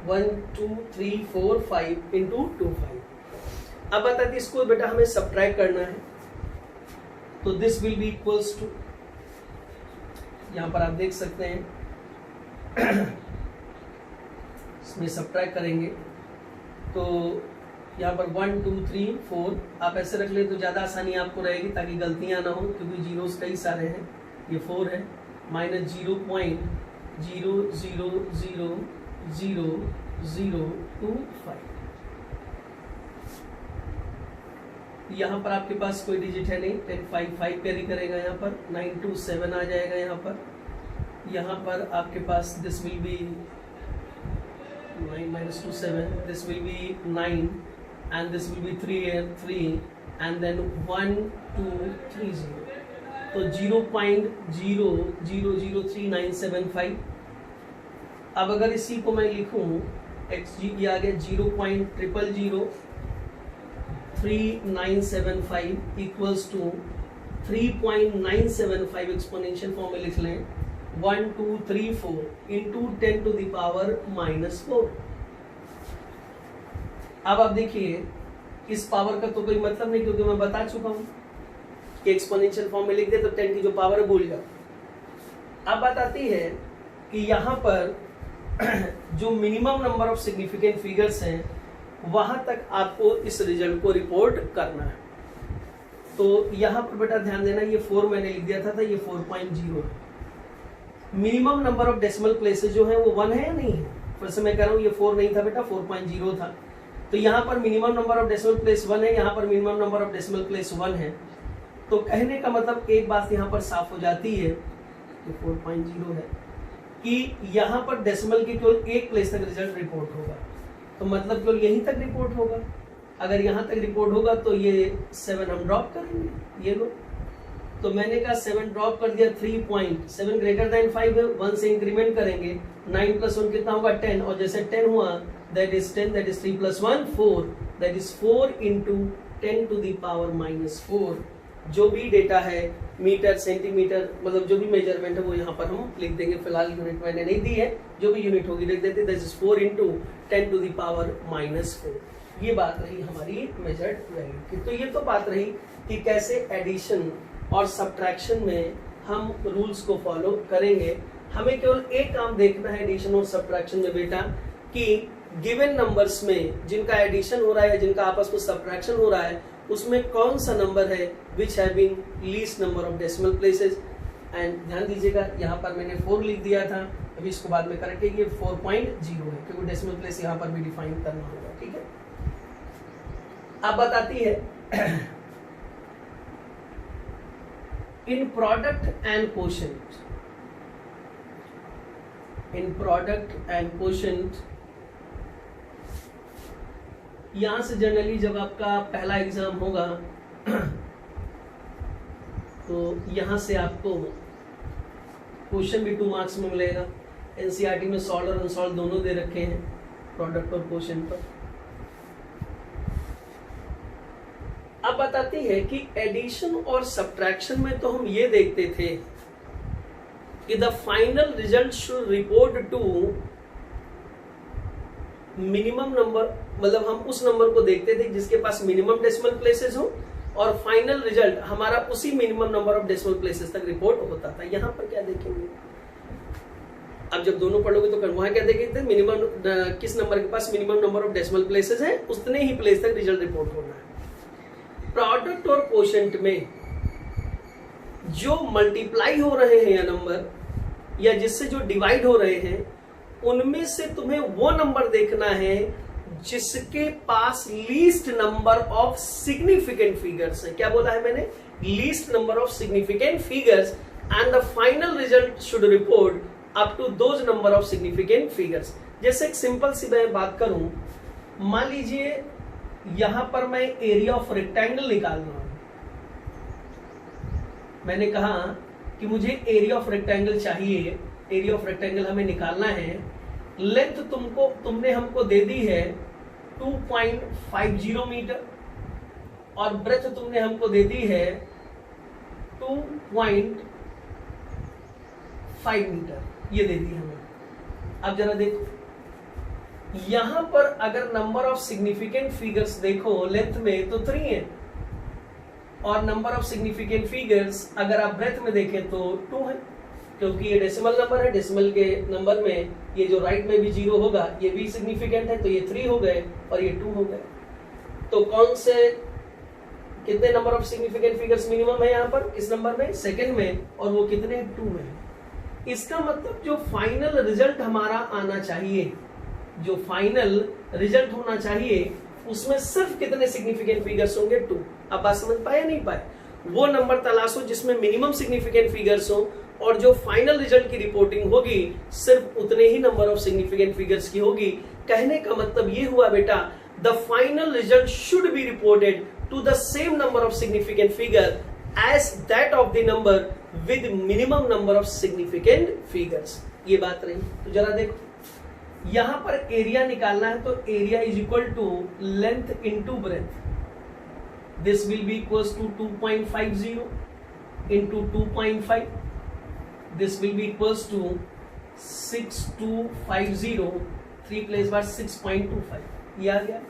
1 2 3 4 5 into 2 5। अब बताते इसको बेटा हमें सब्ट्रैक्ट करना है, तो this will be equals to, यहां पर आप देख सकते हैं इसमें सब्ट्रैक्ट करेंगे तो यहाँ पर 1 2 3 4 आप ऐसे रख ले तो ज़्यादा आसानी आपको रहेगी ताकि गलतियाँ ना हो, क्योंकि जीरोस कई सारे हैं। ये 4 है माइनस 0.0000025। यहाँ पर आपके पास कोई डिजिट है नहीं, 10 5 5 कैरी करेगा, यहाँ पर 9 2 7 आ जाएगा। यहाँ पर आपके पास this will be 9 - 2 7, this will be 9 and this will be 3 and 3 and then 1 2 3 0। तो 0.000395। अब अगर इसी को मैं लिखूं xg ये आ गया 0.000395 इक्वल्स टू 3.975 एक्सपोनेंशियल फॉर्म में लिख लें 1234 इंटू 10 टू द पावर -4। अब आप देखिए इस पावर का तो कोई मतलब नहीं, क्योंकि मैं बता चुका हूं कि एक्सपोनेंशियल फॉर्म में लिख दे तो 10 की जो पावर है भूल जाओ। अब बात आती है कि यहां पर जो minimum number of significant figures हैं वहां तक आपको इस रिजल्ट को रिपोर्ट करना है। तो यहां पर बेटा ध्यान देना, ये 4 मैंने लिख दिया था ये 4.0 है। Minimum number of decimal places जो है वो 1 है या नहीं है? फिर से मैं कह रहा हूं ये 4 नहीं था बेटा, 4.0 था। तो यहाँ पर minimum number of decimal place 1 है, यहाँ पर minimum number of decimal place 1 है। तो कहने का मतलब एक बात यहाँ पर साफ हो जाती है, ये 4.0 है, कि यहाँ पर डेसिमल के केवल एक प्लेस तक रिजल्ट रिपोर्ट होगा। तो मतलब केवल यहीं तक रिपोर्ट होगा। अगर यहाँ तक रिपोर्ट होगा तो ये 7 हम ड्रॉप करेंगे, ये लो। तो मैंने कहा 7 ड्रॉप कर दिया, 3.7 ग्रेटर देन 5 है, 1 से इंक्रीमेंट करेंगे, 9 + 1 कितना होगा 10, और जैसे 10 हुआ that is 10, that is 3 + 1 4, that is 4 into 10 to the power -4। जो भी डेटा है मीटर सेंटीमीटर मतलब जो भी मेजरमेंट है वो यहाँ पर हम लिख देंगे। फिलहाल यूनिट मैंने नहीं दी है, जो भी यूनिट होगी लिख देते, that is 4 into 10 to the power -4। ये बात रही हमारी मेजर्ड वैल्यू की। तो ये तो बात रही कि कैसे एडिशन और सब्ट्रैक्शन में हम रूल्स को फॉलो करेंगे। हमें केवल एक काम देखना है एडिशन और सब्ट्रैक्शन में बेटा, कि गिवन नंबर्स में जिनका एडिशन हो रहा है, जिनका आपस में सब्ट्रैक्शन हो रहा है, उसमें कौन सा नंबर है which have been least number of decimal places. And ध्यान दीजिएगा यहाँ पर मैंने 4 लिख दिया था, अभी इसको बाद में करेक्ट है, 4.0 है, क्योंकि डेसिमल प्लेस यहाँ पर भी डिफाइन करना होगा। ठीक है, अब बताती है in product and quotient, in product and quotient यहां से जनरली जब आपका पहला एग्जाम होगा तो यहां से आपको क्वेश्चन भी 2 मार्क्स में मिलेगा। एनसीईआरटी में सॉल्व और अनसॉल्व दोनों दे रखे हैं प्रोडक्ट और क्वेश्चन पर। अब बताती है कि एडिशन और सब्ट्रैक्शन में तो हम ये देखते थे कि the final result should report to minimum number, मतलब हम उस नंबर को देखते थे जिसके पास मिनिमम डेसिमल प्लेसेस हो, और फाइनल रिजल्ट हमारा उसी minimum number of decimal places तक रिपोर्ट होता था। यहां पर क्या देखेंगे, अब जब दोनों पढ़ोगे तो वहां क्या देखेंगे, मिनिमम किस नंबर के पास minimum number of decimal places है उतने ही प्लेस तक रिजल्ट रिपोर्ट होना है। प्रोडक्ट और कोशेंट में जो मल्टीप्लाई हो रहे हैं या नंबर, या जिससे जो डिवाइड हो रहे हैं, उनमें से तुम्हें वो नंबर देखना है जिसके पास least number of significant figures है। क्या बोला है मैंने, least number of significant figures, and the final result should report up to those number of significant figures. जैसे एक सिंपल सी मैं बात करूं, मान लीजिए यहां पर मैं एरिया ऑफ रेक्टेंगल निकाल रहा हूं। मैंने कहा कि मुझे एरिया ऑफ रेक्टेंगल चाहिए, एरिया ऑफ रेक्टेंगल हमें निकालना है। लेंथ तुमने हमको दे दी है 2.50 मीटर, और ब्रेथ तुमने हमको दे दी है 2.5 मीटर, ये दे दी हमें। अब जरा देखो यहां पर अगर नंबर ऑफ सिग्निफिकेंट फिगर्स देखो लेंथ में तो 3 है, और नंबर ऑफ सिग्निफिकेंट फिगर्स अगर आप ब्रेथ में देखें तो 2 है, क्योंकि ये डेसिमल नंबर है। डेसिमल के नंबर में ये जो राइट में भी 0 होगा ये भी सिग्निफिकेंट है, तो ये 3 हो गए और ये 2 हो गए। तो कौन से कितने number of significant figures minimum है यहाँ पर इस नंबर में, सेकंड में, और वो कितने 2 में। इसका मतलब जो फाइनल रिजल्ट हमारा आना चाहिए, जो फाइनल रिजल्ट होना चाहिए, उसमें सिर्फ कितने सिग्निफिकेंट फिगर्स होंगे 2। अब बात समझ पाए नहीं पाए, वो नंबर तलाशो जिसमें मिनिमम सिग्निफिकेंट फिगर्स हो, और जो फाइनल रिजल्ट की रिपोर्टिंग होगी सिर्फ उतने ही नंबर ऑफ सिग्निफिकेंट फिगर्स की होगी। कहने का मतलब ये हुआ बेटा, the final result should be reported to the same number of significant figure as that of the number with minimum number of significant figures. ये बात रही. तो जरा देखो, यहां पर एरिया निकालना है, तो area is equal to length into breadth. This will be equals to 2.50 into 2.5. This will be equals to 6250. 3 place बार 6.25. ये आ गया.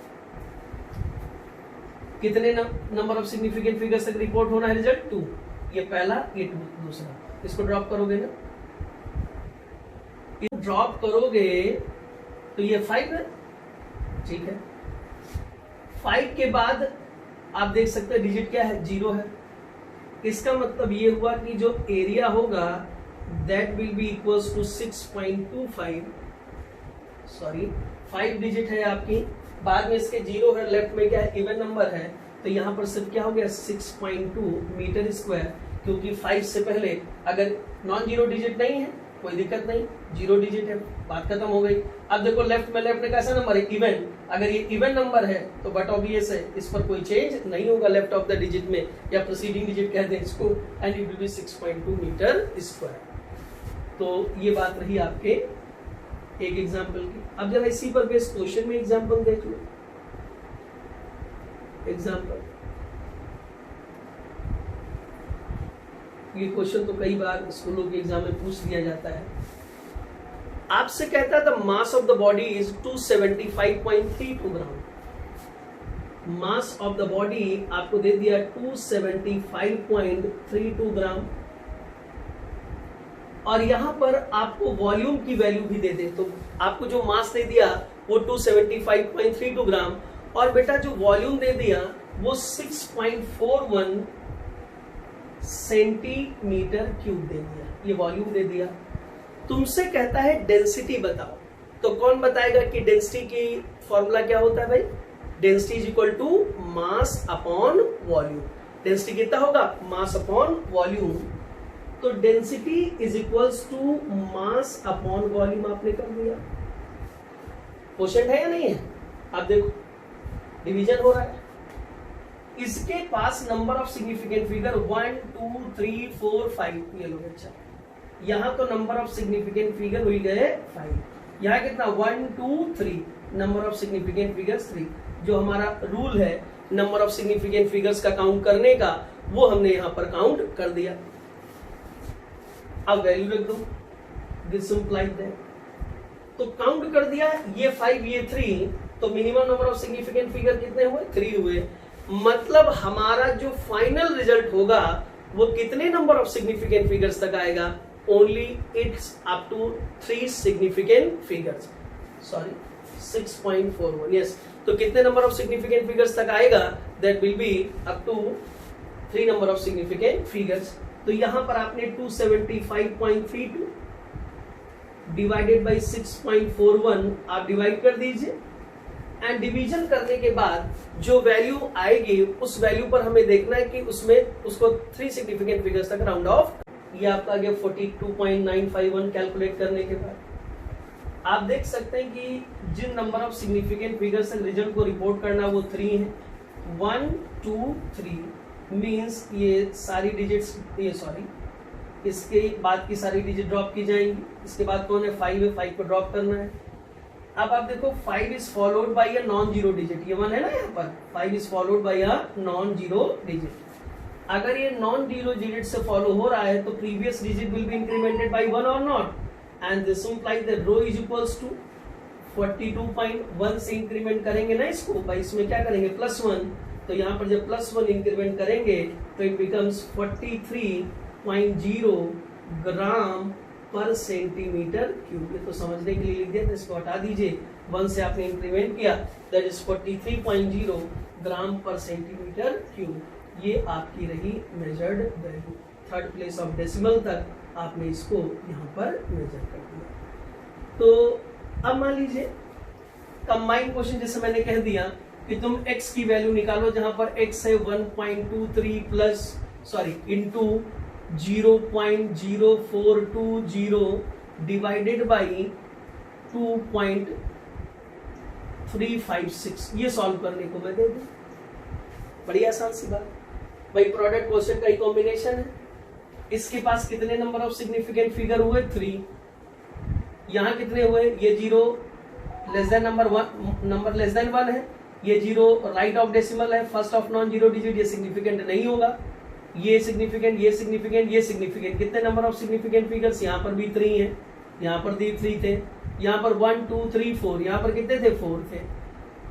कितने नंबर ऑफ सिग्निफिकेंट फिगर्स तक रिपोर्ट होना है रिजल्ट? 2. ये पहला, ये दूसरा. इसको ड्रॉप करोगे ना, ड्रॉप करोगे तो ये 5 है. ठीक है. 5 के बाद आप देख सकते हैं डिजिट क्या है? 0 है. इसका मतलब ये हुआ कि जो एरिया होगा that will be equals to 6.25. Sorry, 5 digit है आपकी, बाद में इसके 0 है, लेफ्ट में क्या है? इवन नंबर है. तो यहां पर सिर्फ क्या हो गया? 6.2 मीटर स्क्वायर, क्योंकि 5 से पहले अगर नॉन जीरो डिजिट नहीं है कोई दिक्कत नहीं, 0 डिजिट है, बात खत्म हो गई. अब देखो लेफ्ट में कैसा नंबर है? इवन. अगर ये इवन नंबर है तो बट ऑब्वियस है, इस पर कोई चेंज नहीं होगा लेफ्ट ऑफ द डिजिट में, या प्रोसीडिंग डिजिट कहते हैं इसको, and it will be 6.2 metre square. तो ये बात रही आपके एक एग्जाम्पल की. अब जरा इसी पर बेस क्वेश्चन में एग्जाम्पल देख लो. एग्जाम्पल, ये क्वेश्चन तो कई बार स्कूलों के एग्जाम में पूछ लिया जाता है. आपसे कहता है the mass of the body is 275.32 gram. Mass of the body आपको दे दिया 275.32 ग्राम, और यहां पर आपको वॉल्यूम की वैल्यू भी दे दे. तो आपको जो मास दे दिया वो 275.32 ग्राम, और बेटा जो वॉल्यूम दे दिया वो 6.41 सेंटीमीटर क्यूब दे दिया. ये वॉल्यूम दे दिया. तुमसे कहता है डेंसिटी बताओ. तो कौन बताएगा कि डेंसिटी की फॉर्मूला क्या होता है भाई? Density is equal to mass upon volume. Density कितना होगा? Mass upon volume. तो density is equals to mass upon volume आपने कर दिया. क्वेश्चन है या नहीं है? आप देखो डिवीजन हो रहा है. इसके पास नंबर ऑफ सिग्निफिकेंट फिगर 1 2 3 4 5. ये लो अच्छा, यहां तो नंबर ऑफ सिग्निफिकेंट फिगर हो गए 5. यहां कितना? 1 2 3. Number of significant figures 3. जो हमारा रूल है नंबर ऑफ सिग्निफिकेंट फिगर्स का काउंट करने का, वो हमने यहां पर काउंट कर दिया. अब वैल्यू रख दो. This implies that. तो काउंट कर दिया, ये 5 ये 3, तो minimum number of significant figure कितने हुए? 3 हुए. मतलब हमारा जो फाइनल रिजल्ट होगा वो कितने नंबर ऑफ सिग्निफिकेंट फिगर्स तक आएगा? Only it's up to 3 significant figures. Sorry 6.41. Yes. तो कितने नंबर ऑफ सिग्निफिकेंट फिगर्स तक आएगा? That will be up to 3 number of significant figures. तो यहां पर आपने 275.32 डिवाइडेड बाई 6.41 आप डिवाइड कर दीजिए, एंड डिवीजन करने के बाद जो वैल्यू आएगी उस वैल्यू पर हमें देखना है कि उसमें उसको 3 सिग्निफिकेंट फिगर्स तक राउंड ऑफ. ये आपका आ गया 42.951. कैलकुलेट करने के बाद आप देख सकते हैं कि जिन नंबर ऑफ सिग्निफिकेंट फिगर्स तक रिजल्ट को रिपोर्ट करना वो 3 है. 1 2 3 मीन्स ये सारी डिजिट्स, ये सॉरी इसके बाद की सारी डिजिट ड्रॉप की जाएंगी. इसके बाद कौन है? 5 है. 5 को ड्रॉप करना है. अब आप देखो 5 is followed by a non zero digit. ये 1 है ना यहाँ पर. 5 is followed by a non zero digit. अगर ये नॉन जीरो डिजिट से फॉलो हो रहा है तो previous digit will be incremented by 1 और not, and this implies that rho is equals to 42.1 से इंक्रीमेंट करेंगे ना इसको, भाई इसमें क्या करेंगे? +1. तो यहाँ पर जब +1 इंक्रीमेंट करेंगे तो इट बिकम्स 43.0 ग्राम पर सेंटीमीटर क्यूब. ये तो समझने के लिए लिख दिया, तो इसको हटा दीजिए. 1 से आपने इंक्रीमेंट किया, दैट इज 43.0 ग्राम पर सेंटीमीटर क्यूब. ये आपकी रही measured value. 3rd place of decimal तक आपने इसको यहाँ पर मेजर कर दिया. तो अब मान लीजिए कंबाइंड क्वेश्चन, जैसे मैंने कह दिया कि तुम x की वैल्यू निकालो, जहां पर x है 1.23 plus sorry into 0.0420 divided by 2.356. ये सॉल्व करने को मैं दे दूं. बड़ी आसान सी बात. भाई प्रोडक्ट क्वोशिएंट का ही कॉम्बिनेशन है। इसके पास कितने नंबर ऑफ सिग्निफिकेंट फिगर हुए 3, यहाँ कितने हुए, ये 0 less than number less than 1 है, ये 0 राइट ऑफ डेसिमल है, first of non zero digit, ये सिग्निफिकेंट नहीं होगा, ये सिग्निफिकेंट, ये सिग्निफिकेंट, ये सिग्निफिकेंट। कितने नंबर ऑफ सिग्निफिकेंट फिगर्स, यहाँ पर भी 3 है, यहाँ पर भी 3 थे, यहाँ पर 1 2 3 4, यहाँ पर कितने थे 4 थे।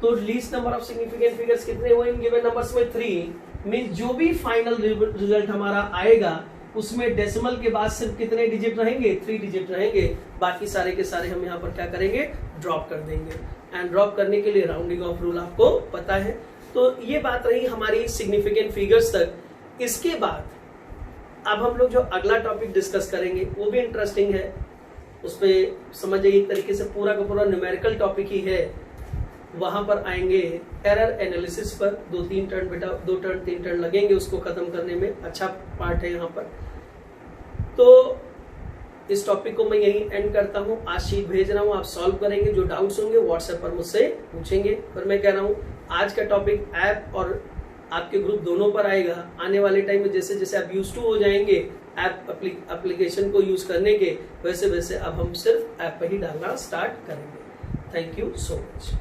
तो least number of significant figures कितने हुए इन गिवन नंबर्स में 3। मींस जो भी फाइनल रिजल्ट हमारा आएगा उसमें डेसिमल के बाद सिर्फ कितने डिजिट रहेंगे, 3 डिजिट रहेंगे, बाकी सारे के सारे हम यहाँ पर क्या करेंगे, ड्रॉप कर देंगे। एंड ड्रॉप करने के लिए राउंडिंग ऑफ रूल आपको पता है। तो ये बात रही हमारी सिग्निफिकेंट फिगर्स तक। इसके बाद अब हम लोग जो अगला टॉपिक डिस्कस करेंगे वो भी इंटरेस्टिंग है, उस पर समझिए एक तरीके से पूरा का पूरा न्यूमेरिकल टॉपिक ही है। वहां पर आएंगे एरर एनालिसिस पर, 2-3 टर्न बेटा, 2 टर्न 3 टर्न लगेंगे उसको खत्म करने में, अच्छा पार्ट है यहाँ पर। तो इस टॉपिक को मैं यही एंड करता हूँ। आज शीट भेज रहा हूँ, आप सॉल्व करेंगे, जो डाउट्स होंगे व्हाट्सएप पर मुझसे पूछेंगे। पर मैं कह रहा हूँ आज का टॉपिक ऐप और आपके ग्रुप दोनों पर आएगा। आने वाले टाइम में जैसे जैसे आप यूज टू हो जाएंगे ऐप एप्लीकेशन को यूज करने के, वैसे वैसे अब हम सिर्फ ऐप पर ही डालना स्टार्ट करेंगे। Thank you so much.